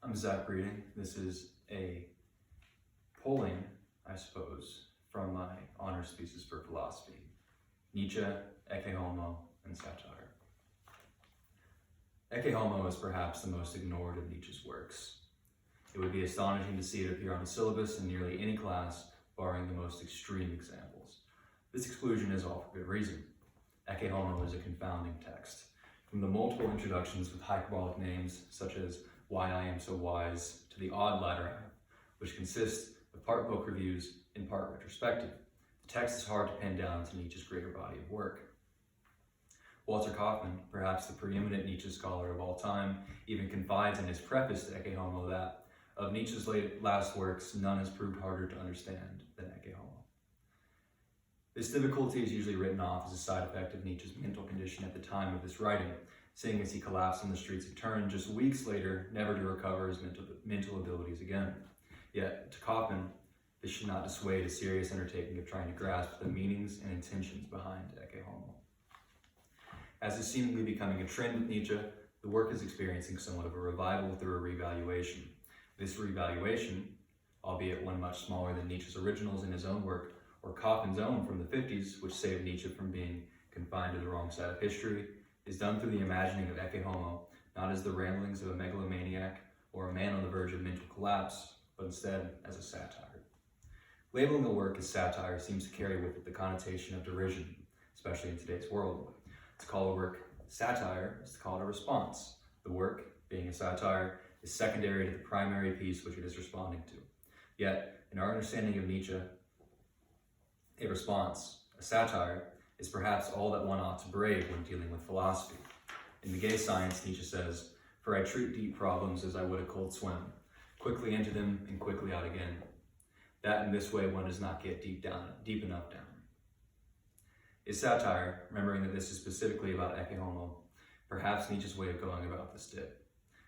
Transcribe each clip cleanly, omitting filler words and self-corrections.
I'm Zach Reading. This is a polling, I suppose, from my honors thesis for philosophy. Nietzsche, Ecce Homo, and Satire. Ecce Homo is perhaps the most ignored of Nietzsche's works. It would be astonishing to see it appear on the syllabus in nearly any class, barring the most extreme examples. This exclusion is all for good reason. Ecce Homo is a confounding text. From the multiple introductions with hyperbolic names, such as Why I Am So Wise, to the odd latter half, which consists of part book reviews and part retrospective, the text is hard to pin down to Nietzsche's greater body of work. Walter Kaufmann, perhaps the preeminent Nietzsche scholar of all time, even confides in his preface to Ecce Homo that, of Nietzsche's last works, none has proved harder to understand than Ecce Homo. This difficulty is usually written off as a side effect of Nietzsche's mental condition at the time of this writing, seeing as he collapsed on the streets of Turin just weeks later, never to recover his mental abilities again. Yet, to Kaufmann, this should not dissuade a serious undertaking of trying to grasp the meanings and intentions behind Ecce Homo. As is seemingly becoming a trend with Nietzsche, the work is experiencing somewhat of a revival through a revaluation. This revaluation, albeit one much smaller than Nietzsche's originals in his own work, or Kaufmann's own from the 50s, which saved Nietzsche from being confined to the wrong side of history, is done through the imagining of Ecce Homo, not as the ramblings of a megalomaniac or a man on the verge of mental collapse, but instead as a satire. Labeling a work as satire seems to carry with it the connotation of derision, especially in today's world. To call a work satire is to call it a response. The work, being a satire, is secondary to the primary piece which it is responding to. Yet, in our understanding of Nietzsche, a response, a satire, is perhaps all that one ought to brave when dealing with philosophy. In The Gay Science, Nietzsche says, "For I treat deep problems as I would a cold swim, quickly into them and quickly out again. That in this way one does not get deep enough down." Is satire, remembering that this is specifically about Ecce Homo, perhaps Nietzsche's way of going about this dip?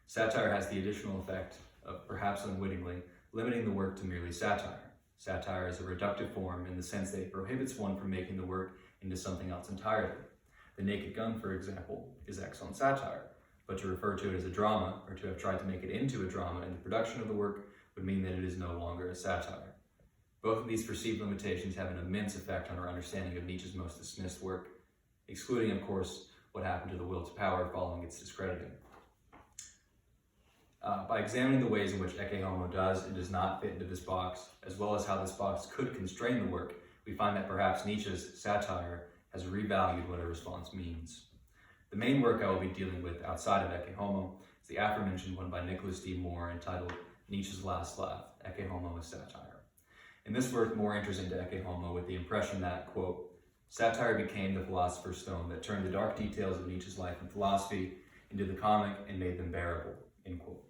Satire has the additional effect of, perhaps unwittingly, limiting the work to merely satire. Satire is a reductive form in the sense that it prohibits one from making the work into something else entirely. The Naked Gun, for example, is excellent satire, but to refer to it as a drama, or to have tried to make it into a drama in the production of the work, would mean that it is no longer a satire. Both of these perceived limitations have an immense effect on our understanding of Nietzsche's most dismissed work, excluding, of course, what happened to the will to power following its discrediting. By examining the ways in which Ecce Homo does and does not fit into this box, as well as how this box could constrain the work, we find that perhaps Nietzsche's satire has revalued what a response means. The main work I will be dealing with outside of Ecce Homo is the aforementioned one by Nicholas D. Moore entitled Nietzsche's Last Laugh, Ecce Homo is Satire. In this work, Moore enters into Ecce Homo with the impression that, quote, satire became the philosopher's stone that turned the dark details of Nietzsche's life and philosophy into the comic and made them bearable, end quote.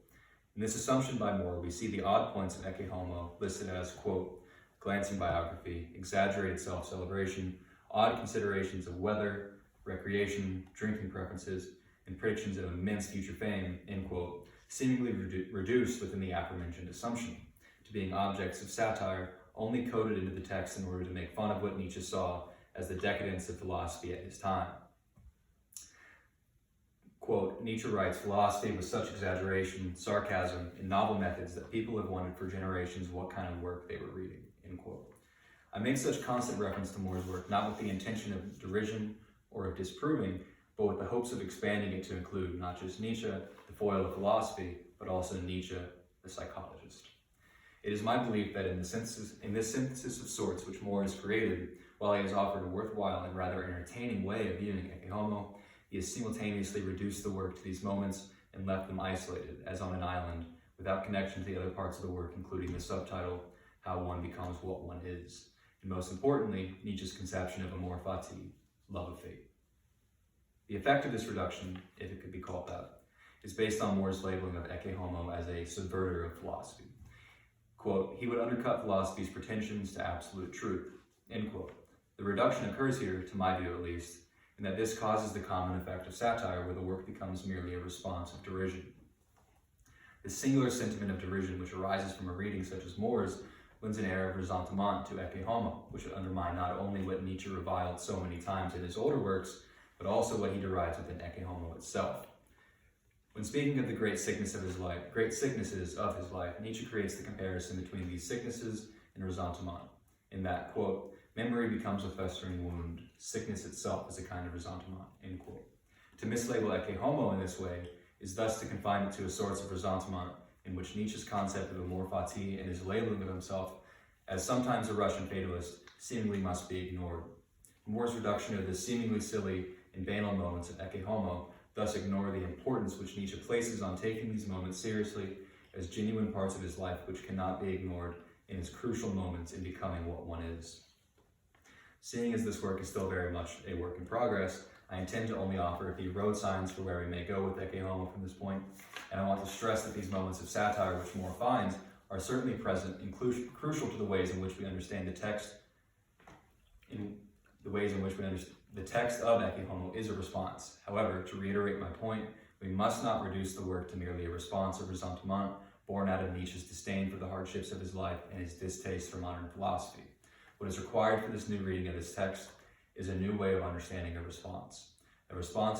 In this assumption by Moore, we see the odd points of Ecce Homo listed as, quote, glancing biography, exaggerated self-celebration, odd considerations of weather, recreation, drinking preferences, and predictions of immense future fame, end quote, seemingly reduced within the aforementioned assumption to being objects of satire only coded into the text in order to make fun of what Nietzsche saw as the decadence of philosophy at his time. Quote, Nietzsche writes, philosophy with such exaggeration, sarcasm, and novel methods that people have wondered for generations what kind of work they were reading, end quote. I make such constant reference to Moore's work not with the intention of derision or of disproving, but with the hopes of expanding it to include not just Nietzsche, the foil of philosophy, but also Nietzsche, the psychologist. It is my belief that in this synthesis of sorts which Moore has created, while he has offered a worthwhile and rather entertaining way of viewing Ecce Homo, he has simultaneously reduced the work to these moments and left them isolated, as on an island, without connection to the other parts of the work, including the subtitle, How One Becomes What One Is, and most importantly, Nietzsche's conception of amor fati, love of fate. The effect of this reduction, if it could be called that, is based on Moore's labeling of Ecce Homo as a subverter of philosophy. Quote, he would undercut philosophy's pretensions to absolute truth, end quote. The reduction occurs here, to my view at least, in that this causes the common effect of satire where the work becomes merely a response of derision. This singular sentiment of derision which arises from a reading such as Moore's lends an air of ressentiment to Ecce Homo, which would undermine not only what Nietzsche reviled so many times in his older works, but also what he derives within Ecce Homo itself. When speaking of the great sicknesses of his life, Nietzsche creates the comparison between these sicknesses and ressentiment, in that, quote, memory becomes a festering wound, sickness itself is a kind of ressentiment, end quote. To mislabel Ecce Homo in this way is thus to confine it to a source of ressentiment in which Nietzsche's concept of amor fati and his labeling of himself as sometimes a Russian fatalist seemingly must be ignored. More's reduction of the seemingly silly and banal moments of Ecce Homo thus ignore the importance which Nietzsche places on taking these moments seriously as genuine parts of his life which cannot be ignored in his crucial moments in becoming what one is. Seeing as this work is still very much a work in progress, I intend to only offer a few road signs for where we may go with Ecce Homo from this point, and I want to stress that these moments of satire which Moore finds are certainly present and crucial to the ways in which we understand the text. The text of Ecce Homo is a response. However, to reiterate my point, we must not reduce the work to merely a response of ressentiment born out of Nietzsche's disdain for the hardships of his life and his distaste for modern philosophy. What is required for this new reading of this text is a new way of understanding a response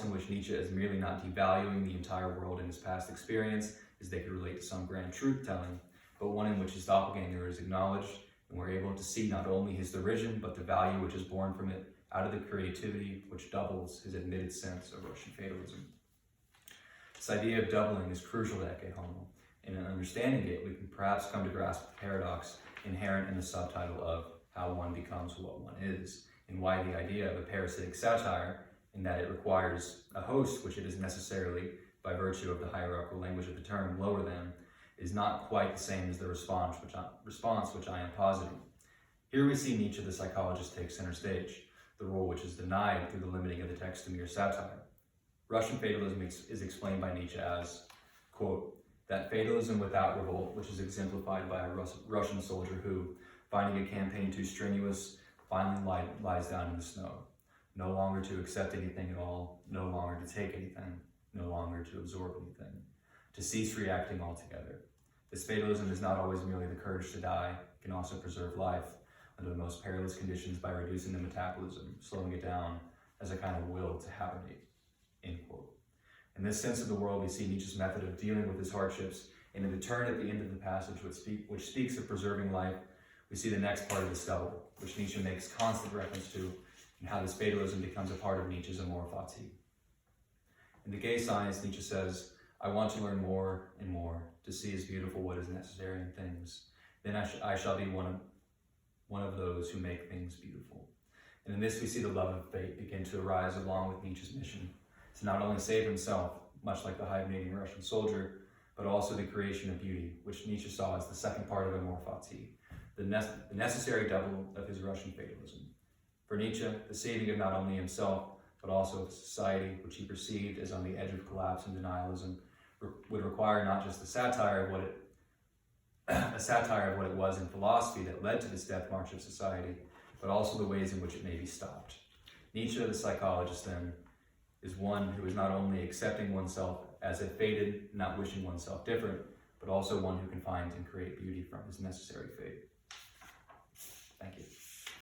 in which Nietzsche is merely not devaluing the entire world in his past experience as they could relate to some grand truth-telling, but one in which his doppelganger is acknowledged and we're able to see not only his derision, but the value which is born from it out of the creativity which doubles his admitted sense of Russian fatalism. This idea of doubling is crucial to Ecce Homo, and in understanding it, we can perhaps come to grasp the paradox inherent in the subtitle of How One Becomes What One Is, and why the idea of a parasitic satire, in that it requires a host which it is necessarily, by virtue of the hierarchical language of the term, lower than, is not quite the same as the response which I am positing. Here we see Nietzsche the psychologist take center stage, the role which is denied through the limiting of the text to mere satire. Russian fatalism is explained by Nietzsche as, quote, that fatalism without revolt which is exemplified by a Russian soldier who, finding a campaign too strenuous, finally lies down in the snow, no longer to accept anything at all, no longer to take anything, no longer to absorb anything, to cease reacting altogether. This fatalism is not always merely the courage to die, it can also preserve life under the most perilous conditions by reducing the metabolism, slowing it down as a kind of will to hibernate, end quote. In this sense of the world, we see Nietzsche's method of dealing with his hardships, and in the turn at the end of the passage which speaks of preserving life, we see the next part of the stubble, which Nietzsche makes constant reference to, and how this fatalism becomes a part of Nietzsche's amor fati. In The Gay Science, Nietzsche says, I want to learn more and more, to see as beautiful what is necessary in things. Then I shall be one of those who make things beautiful. And in this we see the love of fate begin to arise along with Nietzsche's mission to not only save himself, much like the hibernating Russian soldier, but also the creation of beauty, which Nietzsche saw as the second part of amor fati, the necessary double of his Russian fatalism. For Nietzsche, the saving of not only himself, but also of society, which he perceived as on the edge of collapse and denialism, would require not just a satire of what it was in philosophy that led to this death march of society, but also the ways in which it may be stopped. Nietzsche, the psychologist, then, is one who is not only accepting oneself as if fated, not wishing oneself different, but also one who can find and create beauty from his necessary fate. Thank you.